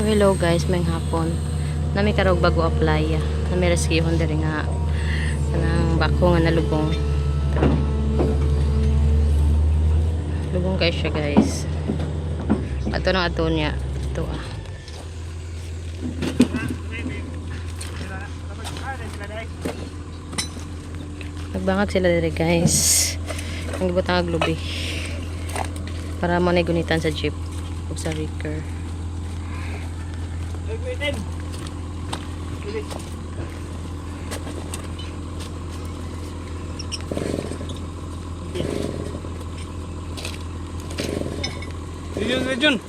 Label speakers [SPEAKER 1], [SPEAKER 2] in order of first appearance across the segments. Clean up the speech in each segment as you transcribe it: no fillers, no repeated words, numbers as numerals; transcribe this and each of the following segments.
[SPEAKER 1] hello guys, may hapon. Nami karog bago apply. Nami rescue hon diri nga kanang bako nga nalubong. Pero lubong guys siya guys. Ato nang ato niya. Ito Nagbangag sila diri guys. Ang gibutang aglubi. Para mo na gunitan sa jeep o sa Ricker.
[SPEAKER 2] Region.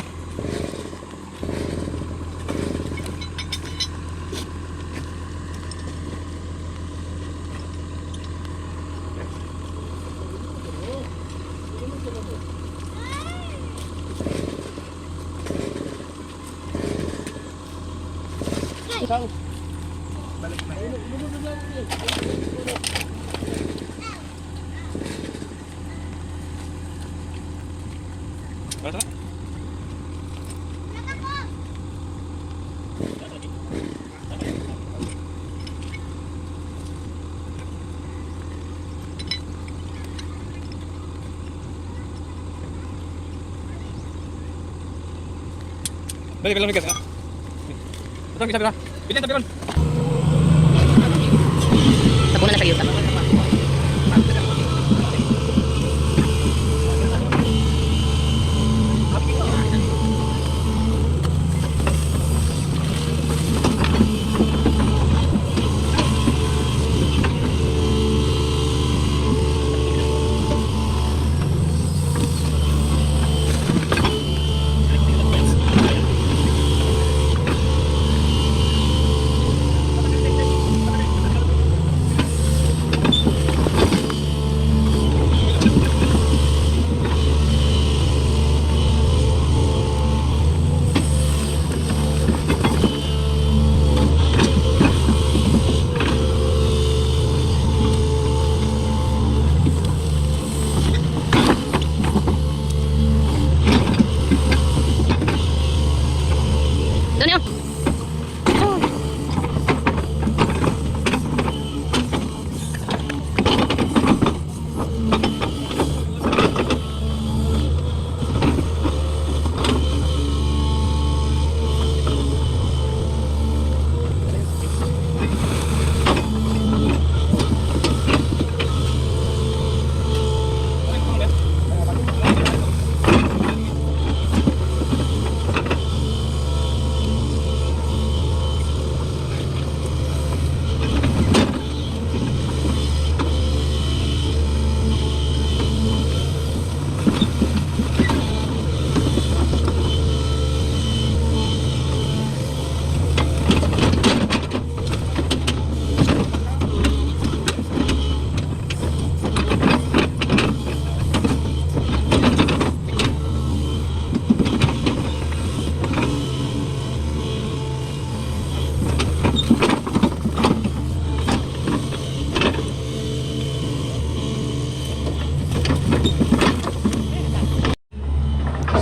[SPEAKER 2] Balik na. Bata? Balik lang bigas ha. Ito bisa bila. Bitin tapi kon.
[SPEAKER 1] Tapunan na sa yuta. Doon yun.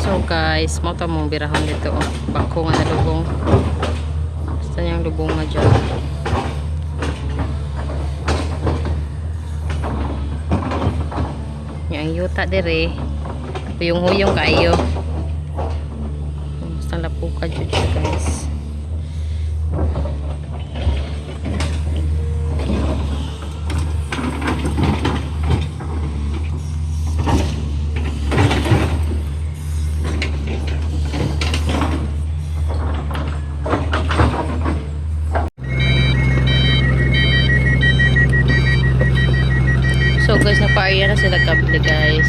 [SPEAKER 1] So guys, mo ta mong birahon dito bako nga nalubong. Basta niyang lubong nga dyan. Yang yuta dire. Huyong-huyong kayo. Basta lapuka dyan siya guys. So guys, napa-area na sila kable guys.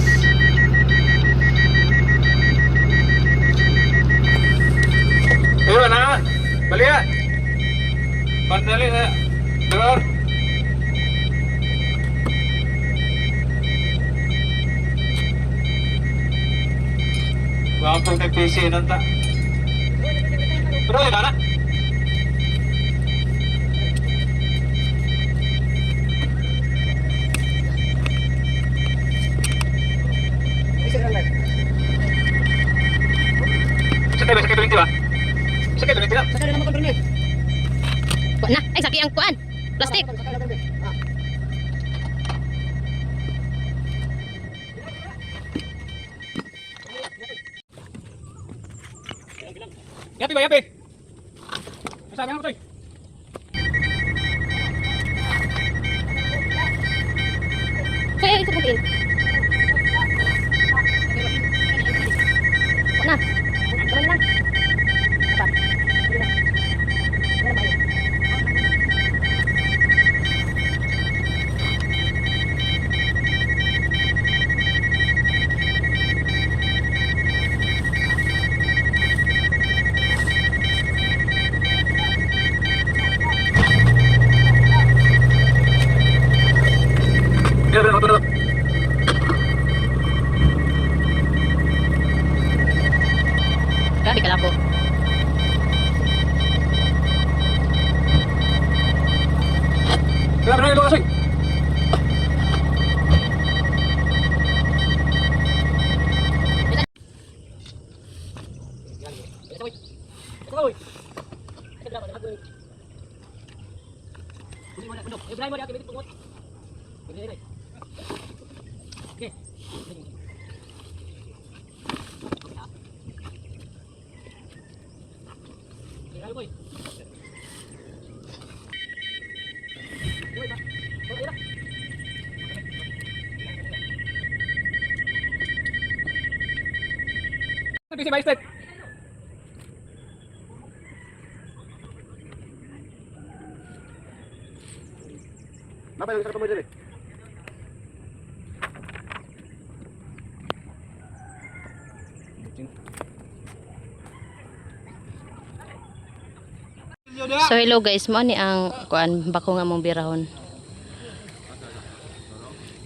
[SPEAKER 2] Ayo na. Balik ya. Pandali na. Teror. Wapang kay PC nanta. Pero ya na. Sa tayo sa 20 ba? Sa 20
[SPEAKER 1] saki ang kuan. Plastic.
[SPEAKER 2] Yapi ba, yapi? Masabi nga mo, Toy.
[SPEAKER 1] Kaya ito putin. Wala na. Gaman lang. Apa? Grabe ka lang po.
[SPEAKER 2] Berapa lokasi? Bisa by step. Apa yang saya dili?
[SPEAKER 1] So hello guys, mo ni ang kuan bako nga mong birahon.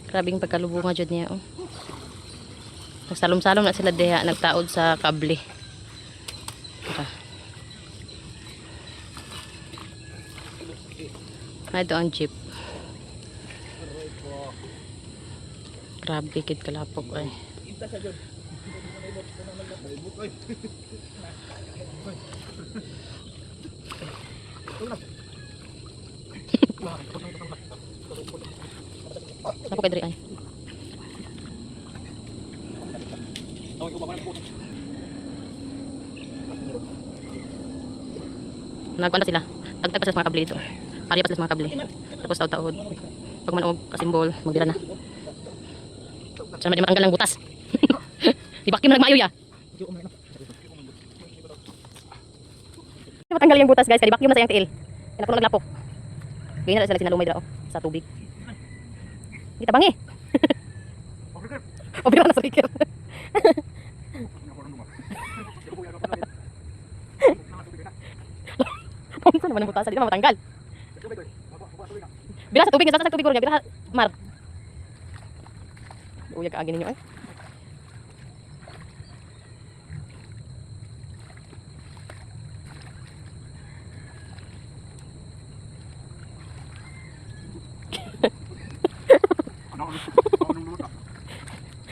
[SPEAKER 1] Grabing pagkalubungan jud niya oh. Nagsalom-salom na sila diha, nagtaod sa kable. Na ito ang jeep. Grabe kid kalapok ay. Napok kay diri ay. Nagkuan sila. Tagtag pa sa mga kable dito. Ari pa sila sa mga kable. Tapos taod-taod. Pag manog kasimbol, magdira na. Sana di matanggal ng butas. Ibakim na nagmayo ya. Matanggal yung butas guys, kaya ibakim na sa yung tiil. Kaya napuno naglapok. Ganyan na sila sinalumay dira oh, sa tubig. Hindi tabangi. Obira na sa pikir. Paunsa naman ang butasan, di na matanggal. Bira sa tubig, sa tubig niya, bira mar. Uyag kaagin ninyo ay.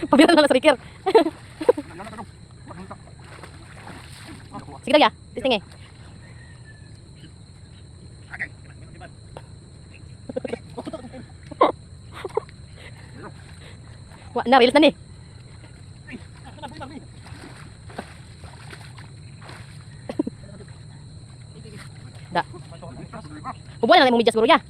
[SPEAKER 1] Pabira na lang sa pikir. Sige daw ya, testing eh. Wah, na reels na ni. Da. Ubuan na lang mo medyas guro ya.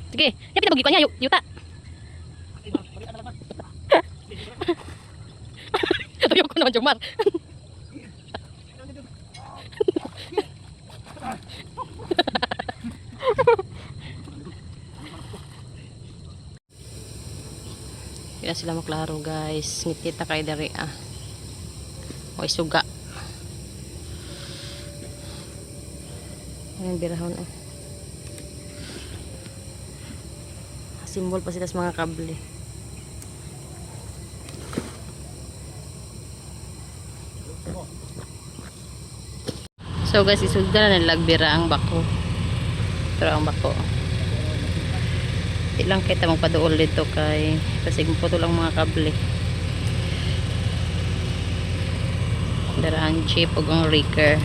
[SPEAKER 1] Sige, ya kita bagi ko niya, yuta. Tuyo ko naman Jomar. Kaya sila maklaro guys. Ngitita kay dari ah. O suga. Ayan birahon ah. Simbol pa sila sa mga kable. So guys, isugda na nilagbira ang bako. Pero ang bako. Di lang kita magpaduol dito kasi putol ang mga kable. Daraan chip ug ang raker.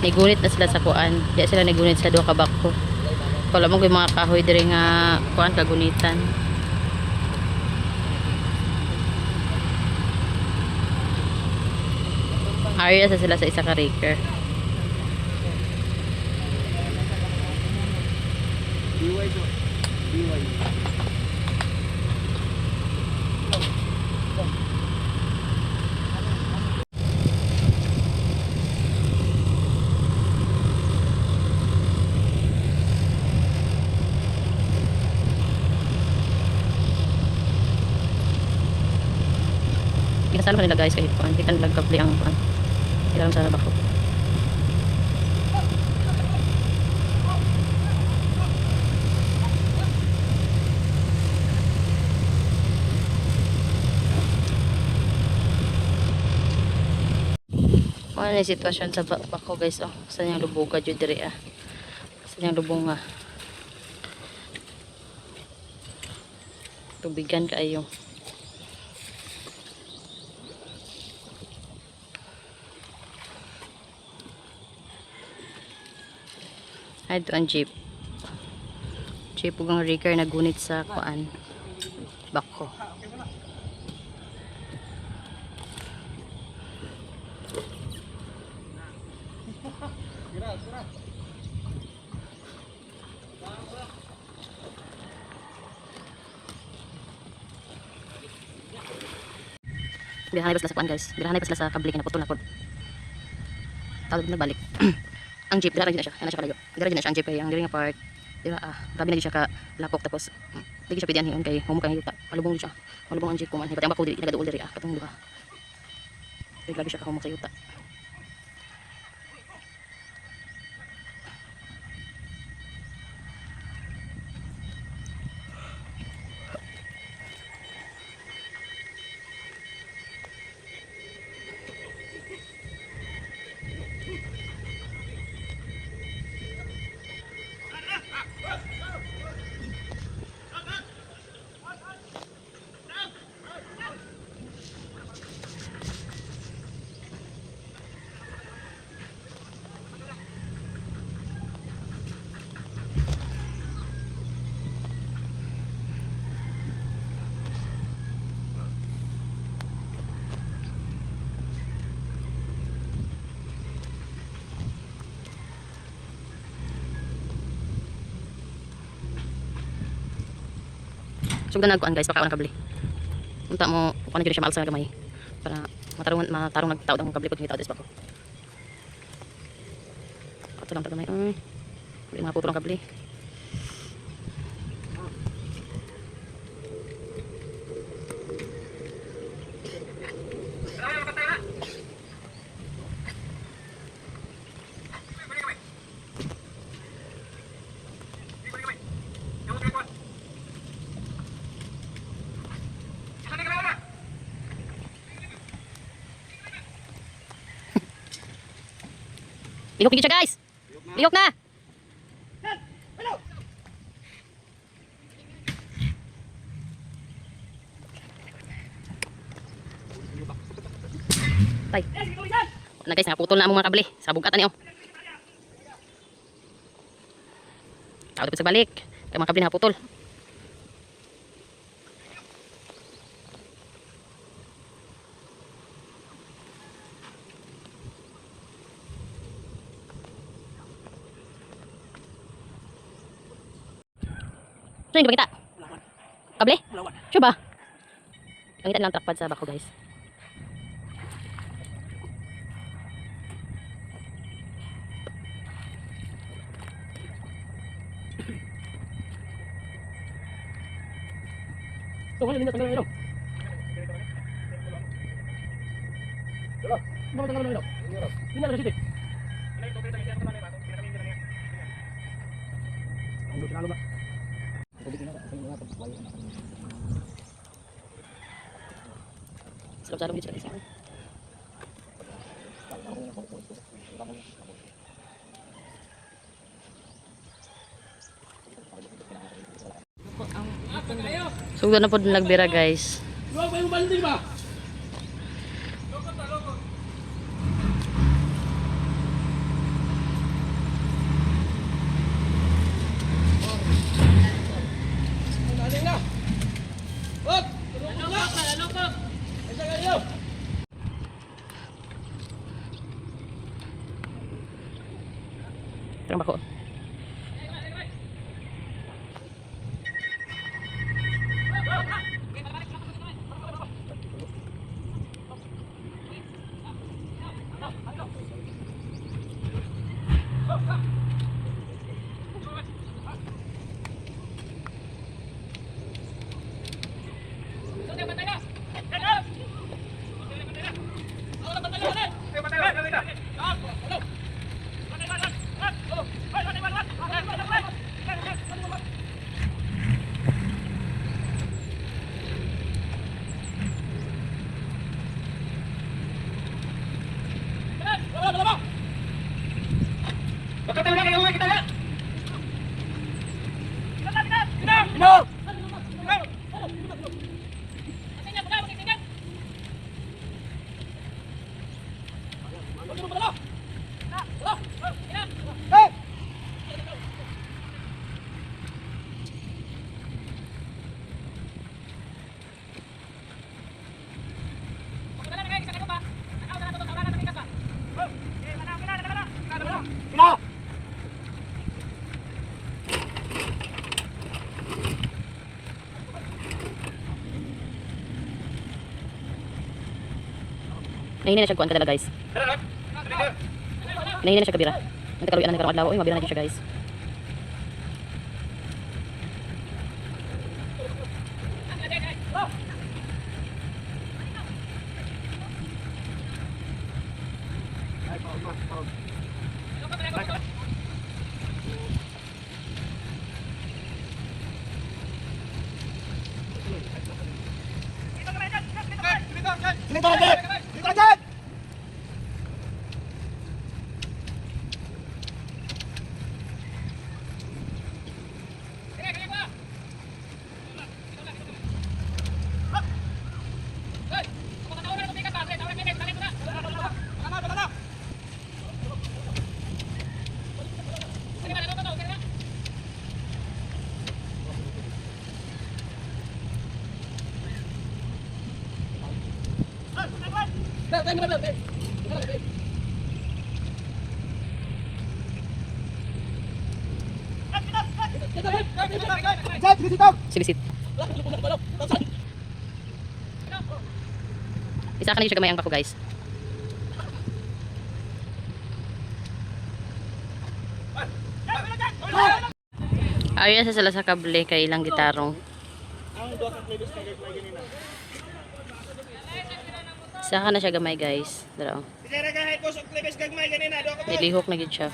[SPEAKER 1] Nigunit na sila sa kuan. Di sila nigunit sa duha ka bako. Wala mo yung mga kahoy diri nga kuan kagunitan. Area sa sila sa isa ka raker. Kinasalo nila guys kahit kuan. Di kan nagka-play ang kuan. Ilang sa bako. Ano yung sitwasyon sa bako guys, oh. Saan yung lubuga dyan diri ah. Saan yung lubunga. Tubigan kaayo. Ay, ito ang jeep. Jeep ug ang raker nagunit sa kuan. Bako. Birahanay pa sila sa kuan guys. Birahanay pa sila sa kable kinaputol na pod. Tawag nagbalik. Ang jeep dira na siya. Ana siya kalayo. Dira na siya ang jeep kay ang diri nga part. Dira grabe na siya ka lapok tapos dili siya pwede anhion kay humo kay yuta. Malubong siya. Malubong ang jeep ko man. Pati ang bako diri nagaduol diri katong duha. Dili grabe siya ka humo sa yuta. Sugdan nagkuan guys, pakaon ang kable. Unta mo kuan na gyud siya maalsa nga gamay para matarong nagtaod ang kable pud ngitaod is bako. Ato lang ta gamay. Dili mga putol ang kable. Lihok na siya guys. Lihok na. Tay. Na guys, naputol na ang mga kable. Sa bugatan niyo. Tawag ko sa balik. Kaya mga kable naputol. Saan yung kita? Kable? Sure ba? Pangita lang trackpad sa bako guys. So, wala nila tanggal na ito. Wala tanggal na ito. Hindi na siya. Ang lupa na ba? Sarap-sarap dito sa Sugdo na po nagbira guys. Terang bako. Nahina na siya kuan kadala guys. Nahina na siya kabira. Ang takaluyan na karong adlaw, oy mabira na siya guys. Silisit. Isa ka na siya gamay ang bako guys. Ayun sa sila sa kable kay ilang gitarong. Isa ka na siya gamay guys. Dara. Nilihok na gid siya.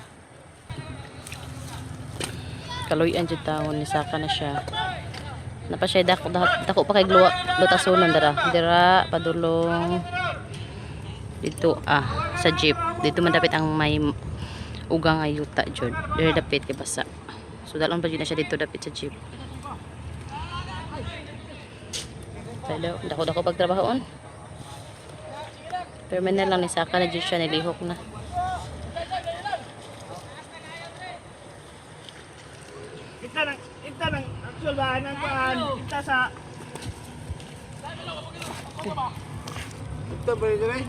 [SPEAKER 1] Kaluyan jud taon ni saka na siya. Napa siya dako pa kay lutasonon dira padulong dito sa jeep. Dito man dapat ang may ugang ayuta jud. Dira dapat kay basa. So dalon pa jud na siya dito dapat sa jeep. Pero dako pagtrabahoon. Terminal lang ni saka na jud siya nilihok na.
[SPEAKER 3] Kita ng actual bahan ng paan. Kita sa... Ito ba yun eh?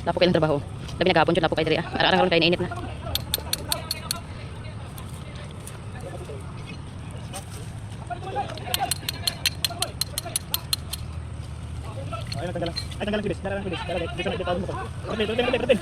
[SPEAKER 1] Lapo kay lang trabaho. Labi nagapon jud lapo kay diri Arang ron kay nainit na.
[SPEAKER 3] Ay, tanggalan bilis. Dara lang bilis. Dara dito mo to. Pwede.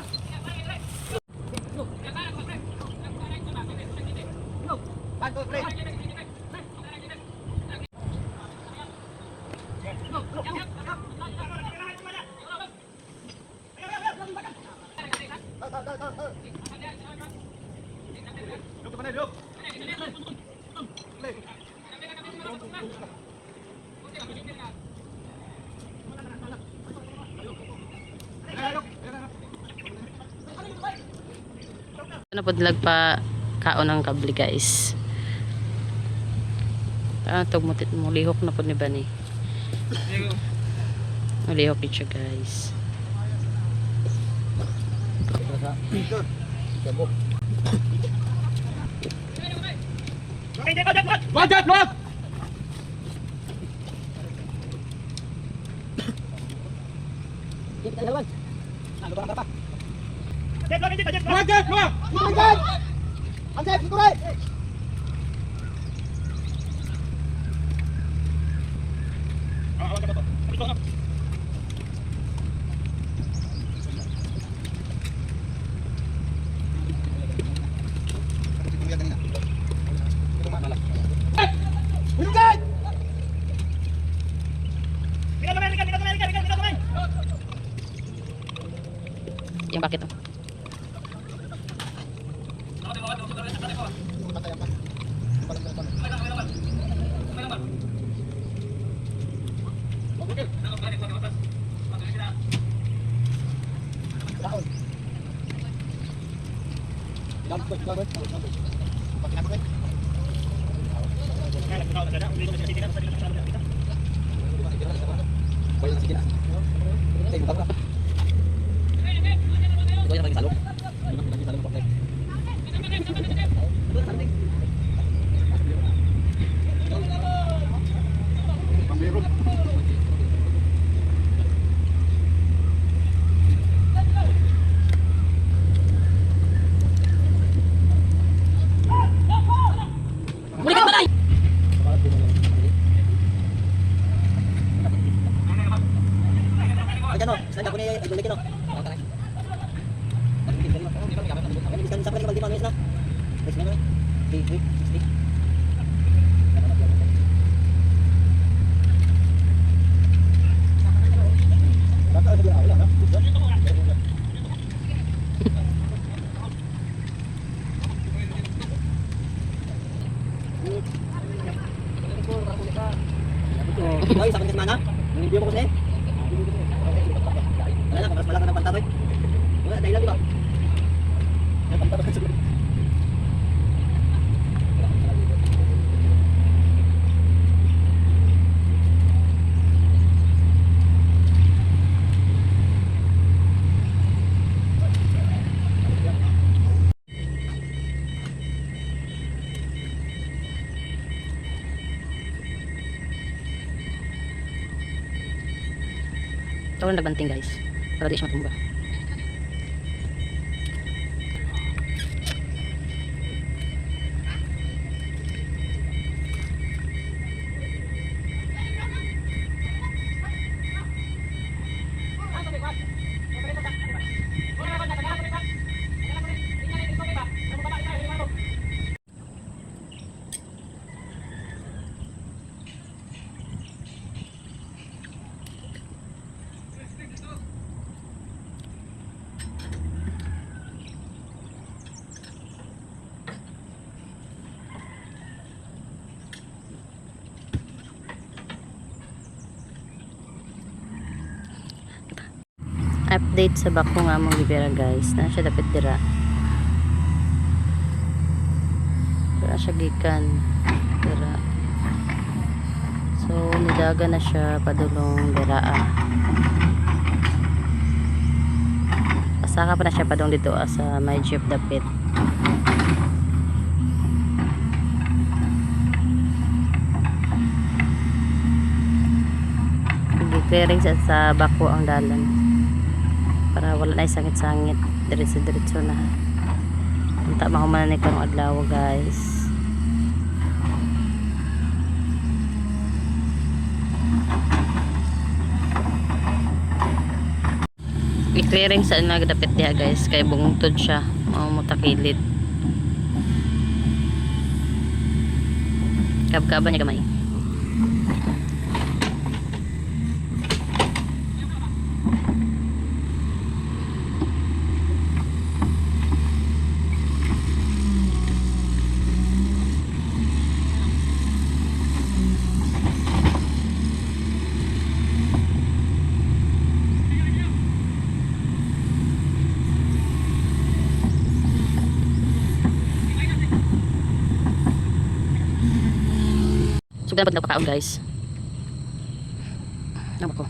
[SPEAKER 1] Ano po pa kaon ng kable guys. Ito mulihok na po ni Bani. Mulihok siya guys.
[SPEAKER 3] Okay, Jack, Jack, Jack!
[SPEAKER 2] Wag! Wag!
[SPEAKER 3] Jack, Jack, Jack, Jack!
[SPEAKER 2] Wag! Wag!
[SPEAKER 3] Ansep, dito rin! Hulungan! Likat naman, likat naman, likat naman!
[SPEAKER 1] Yung bakit oh.
[SPEAKER 4] Hoy, sa kanila mana? Nang-video mo ko sa'yo. Wala na, mas malaki ng pantaroy. Wala, dahil lang, di ba? Yung pantaroy sa
[SPEAKER 1] Ito ang nagbanting guys. Para di siya matumba. Update sa bako nga mong libera guys. Na siya dapat dira. Dira siya gikan. Dira. So nidaga na siya padulong dira. Pasaka pa na siya padung dito sa may jeep dapit. Clearing sa bako ang dalan para wala na sangit-sangit diretso na unta mahuman na karong adlaw guys. I-clearing sa nagdapit diha guys kay bungtod siya mutakilid kab-kaban niya gamay. dapat nagpakaon guys. Nama ko.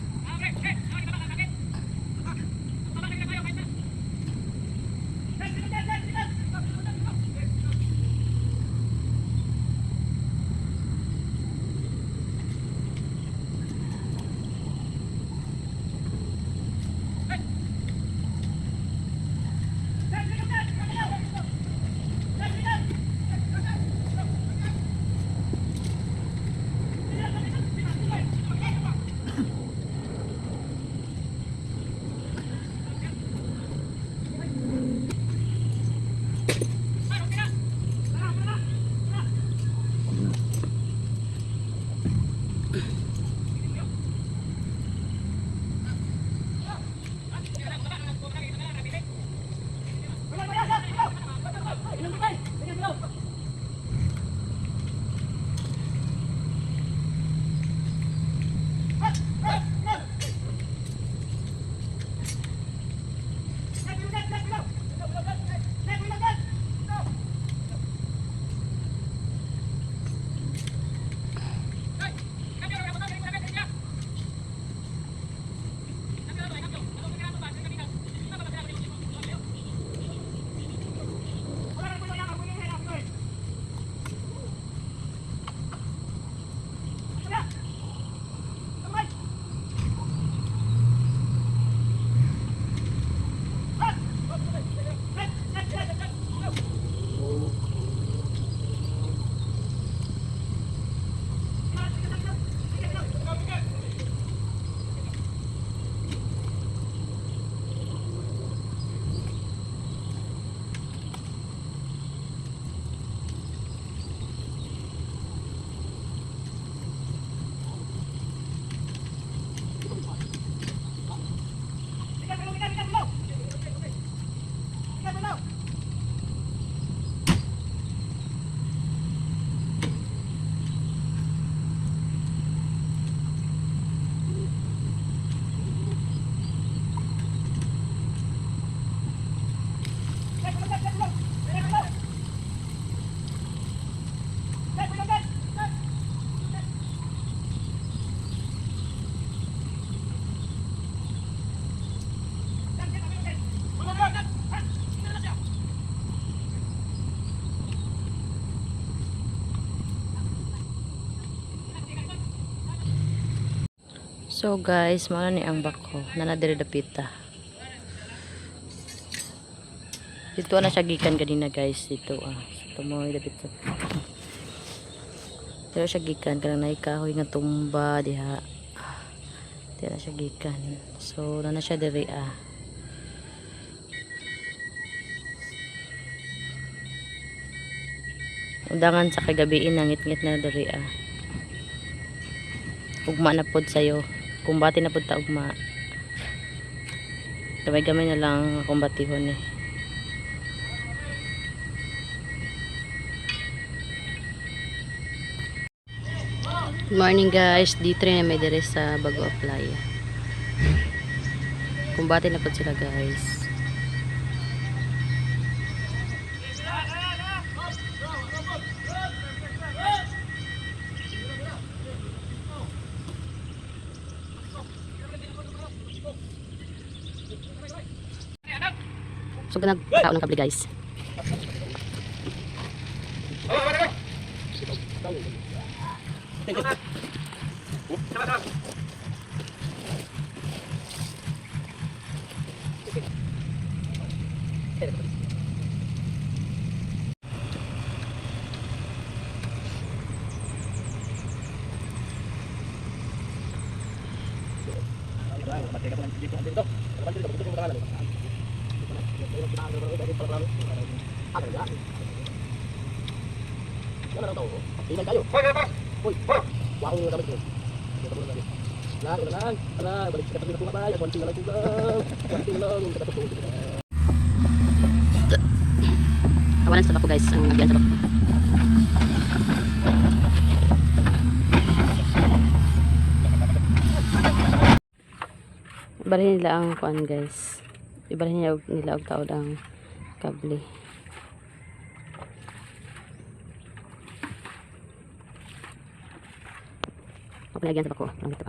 [SPEAKER 1] So guys, mao ni ang bako na nadiri dapita. Dito na siya gikan ganina guys, dito sa tumoy dapita. Pero siya gikan kanang nay kahoy nga tumba diha. Dito na siya gikan. So na siya diri Undangan sa kagabiin nangit-ngit na diri Ugma na pod sayo. Kumbati na pod ta ugma. Gamay-gamay na lang kumbatihon Good morning guys. D3 na may dire sa Bago Playa. Kumbati na pod sila guys. So nagkaon ng kable guys. Kawalan sa bako guys, ang nagyan sa bako. Ibalhin nila ang kuan guys. Ibalhin nila og taod ang kable. Kapalagyan sa bako. Ang ito.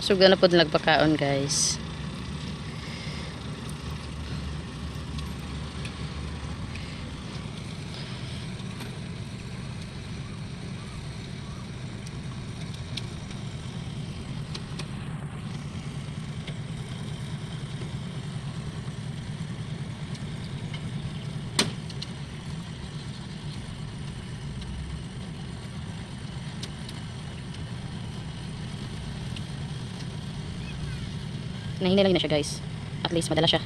[SPEAKER 1] Suga na po nagpakaon guys. Nahinay lang na siya guys. At least madala siya.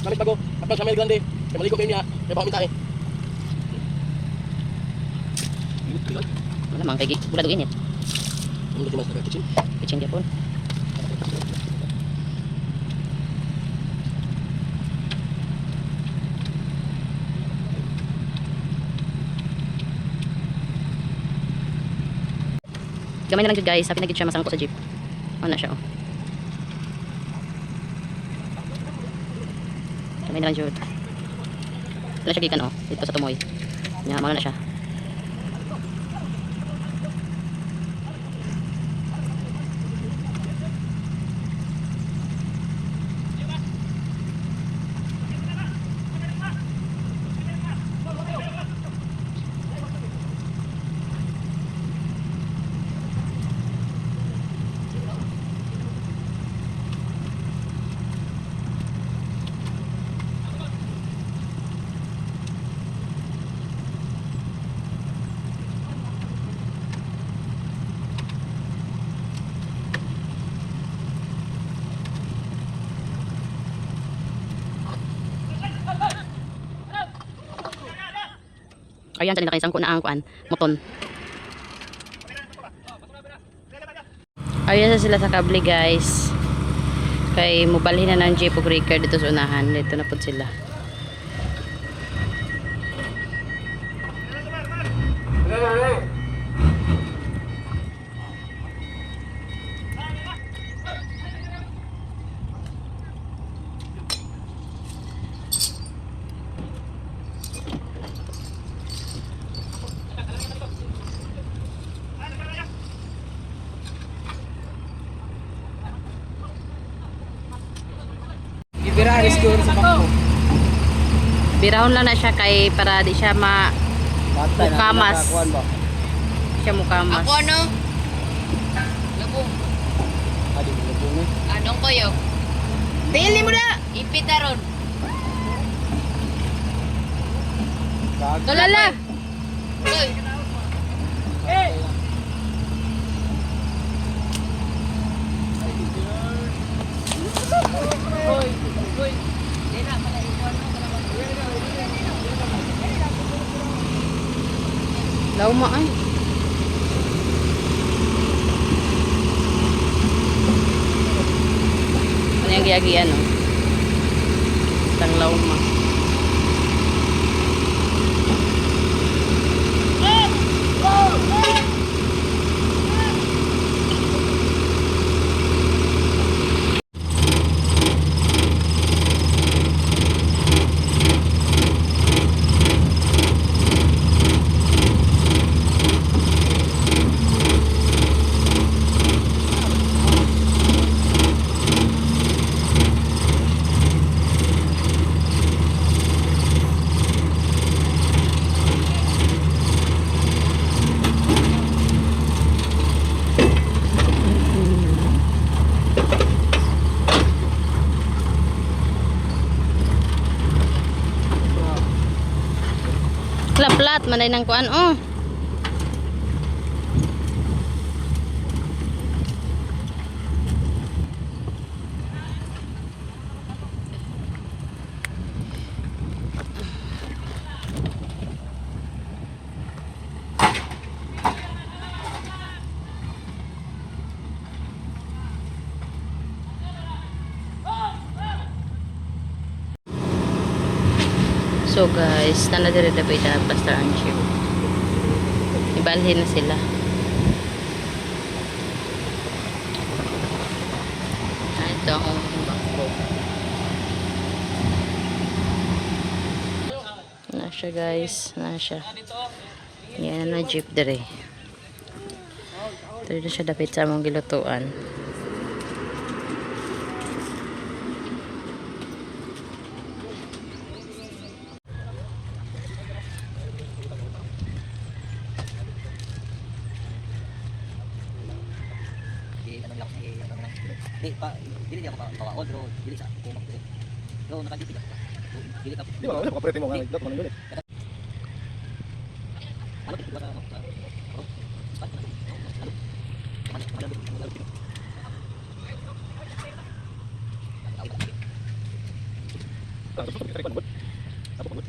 [SPEAKER 4] Lamig bago. Kapag sa Mel Grande. Kaya maligo kayo niya. Kaya baka minta eh.
[SPEAKER 1] Wala mang kay bulado init.
[SPEAKER 4] Ano ba mas kitchen?
[SPEAKER 1] Kitchen Japon. Gamay na lang jud guys, sabi na gid siya masangko sa jeep. Ano na siya oh. Gamay na lang jud. Wala siya gikan oh, dito sa tumoy. Nya mao na siya. Ayan, dali na kayo sangko na ang kuan, moton. Ayan na sila sa kable guys. Kay mobalhin na ng jeep o breaker dito sa unahan. Dito na po sila.
[SPEAKER 4] Ibira rescue sa bako.
[SPEAKER 1] Birahon lang na siya kay para di siya mukamas. Siya mukamas.
[SPEAKER 5] Ako ano? Lubong.
[SPEAKER 4] Adi lubong eh.
[SPEAKER 5] Anong koyo? Bili mo na! Ipitaron. Tulala! Uy!
[SPEAKER 1] Lauma ay. Ano yung giyagian no? Tang lauma. Plat manay nang kuan oh. So guys, tanda dire na na plaster ang jeep. Ibalhin na sila. Ito ang bangko. Na siya guys, na siya. Yan na jeep dire. Ito na siya dapat sa among gilutuan.
[SPEAKER 4] Dili ako pawaon pero dili sa ko magdili. Pero nakadili ka. Dili ka.
[SPEAKER 2] Di ba, wala ko kapre mo nga, dapat mo nang
[SPEAKER 4] Ano ba ka?
[SPEAKER 2] Tapos ko kita ko. Tapos ko.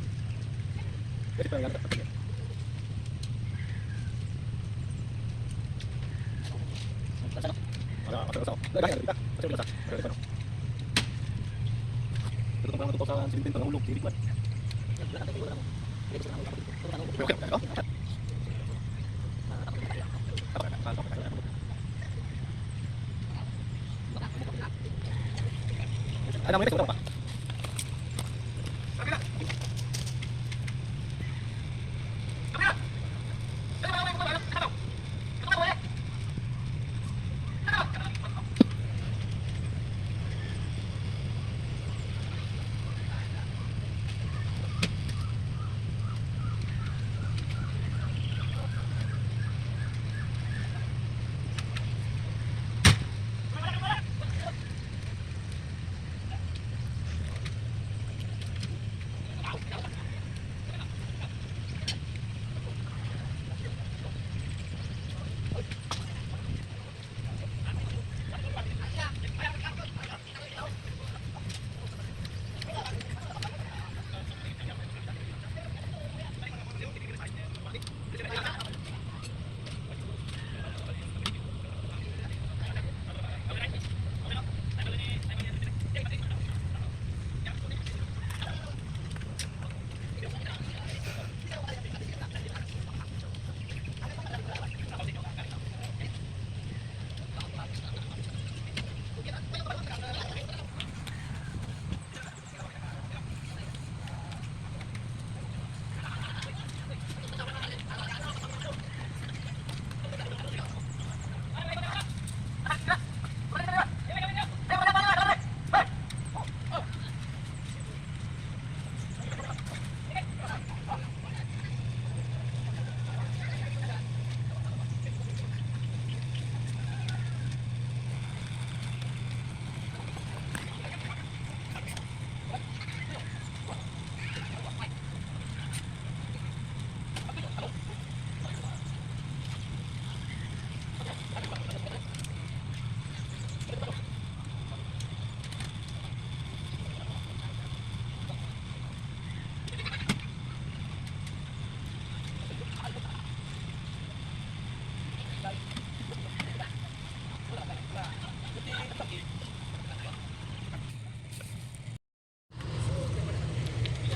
[SPEAKER 2] Kasi parang ganito. Wala, masarap. Lagay na kita. Masarap na sa. Ito tong mga sa sintin tong ulog, dili ba? Okay. Ada mo ito pa.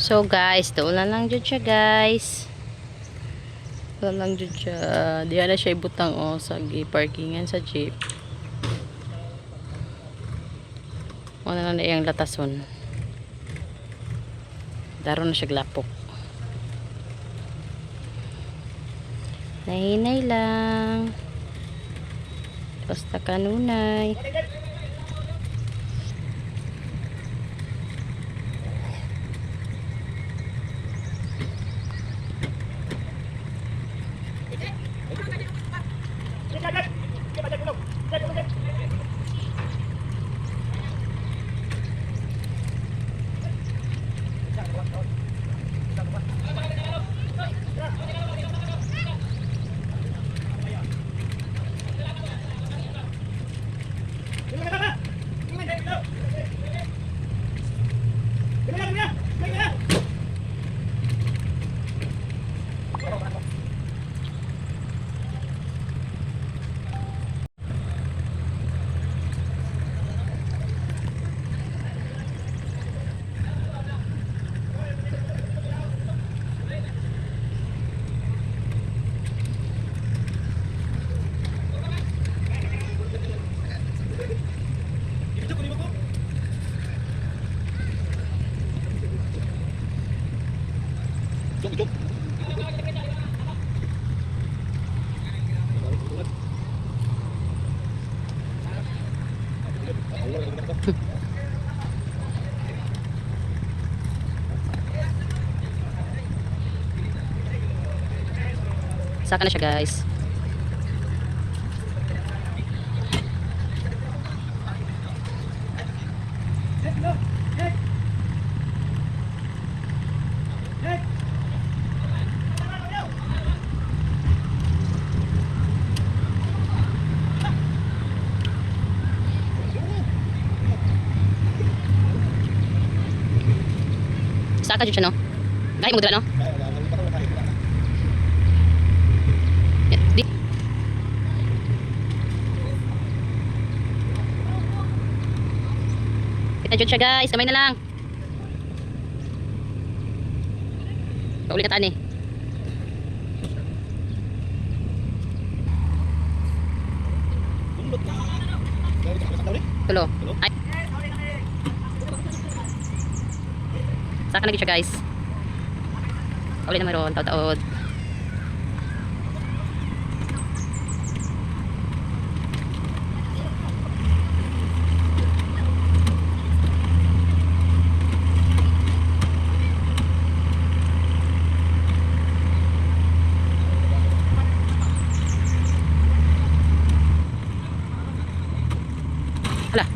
[SPEAKER 1] So guys, tuulan lang dyan siya guys. Tuulan lang dyan siya. Diyan na siya ibutang sa parkingan sa jeep. Una na iyang latason. Daro na siya glapok. Nahinay lang. Basta kanunay.
[SPEAKER 2] Jog, jog.
[SPEAKER 1] Saka na siya guys. Saka dyan siya no. Gahit mo dila no. Di. Kita dyan siya guys. Kamay na lang. Paulit na taan eh. Tulo. Ay. Saka na siya guys. Paulit na mayroon. Taod-taod. Hala.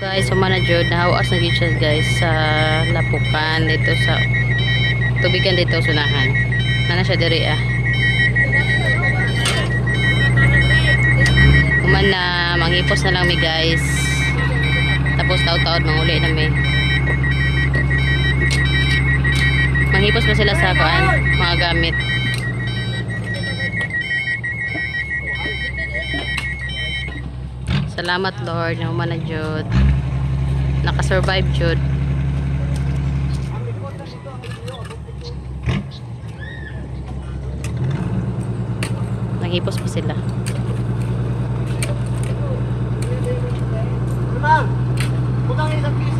[SPEAKER 1] Guys, sumana jud nahawas na gyud siya guys sa lapukan dito sa tubigan dito sunahan. Nana siya diri ah. Kuman na manghipos na lang mi guys. Tapos taud-taud manguli na mi. Manghipos pa sila sa kuan, mga gamit. Salamat Lord, na humana jud. Naka-survive jud. Naghipos pa sila.
[SPEAKER 3] Ma'am, butang isang piso.